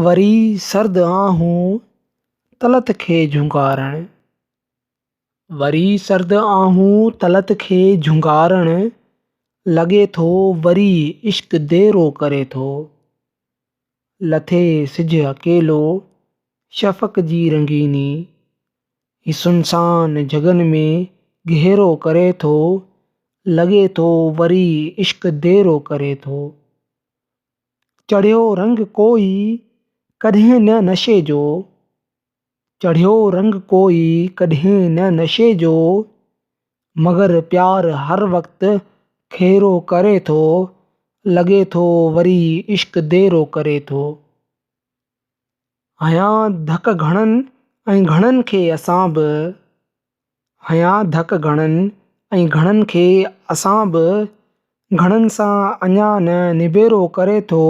वरी सर्द आहूं तलत खे झुंगारण। वरी सर्द आहूं तलत खे झुंगारण, लॻे थो वरी इश्क देरो करे थो। लथे सिज अकेलो शफ़क़ जी रंगीनी, ही सुनसान जगन में घेरो करे थो। लॻे थो वरी इश्क देरो करे थो। चढ़ियो रंग कोई कॾहिं न नशे जो, चढ़ियो रंग कोई कॾहिं न नशे जो, मगर प्यार हर वक़्तु खेरो करे थो। लॻे थो वरी इश्क देरो करे थो। हयां धक घणनि ऐं घणनि खे असां बि, हयां धक घणनि ऐं घणनि खे असां बि, घणनि सां अञा न निबेरो करे थो।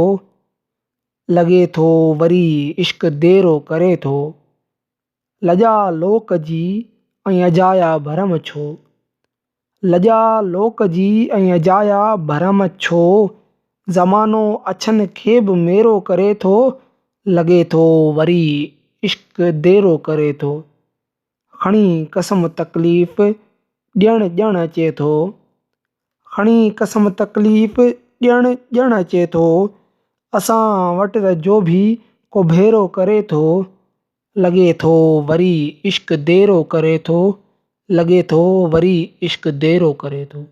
लॻे थो वरी इश्क देरो करे थो। लॼा लोक जी ऐं अजाया भरम छो, लॼा लोक जी ऐं अजाया भरम छो, ज़मानो अछनि खे बि मेरो करे थो। लॻे थो वरी इश्क देरो करे थो। खणी कसम तकलीफ़ ॾियण ॼण अचे थो, खणी कसम तकलीफ़ ॾियण ॼण अचे थो। असां वटि त जो बि को भेरो करे थो। लॻे थो वरी इश्क देरो करे थो। लॻे थो वरी इश्क देरो करे थो।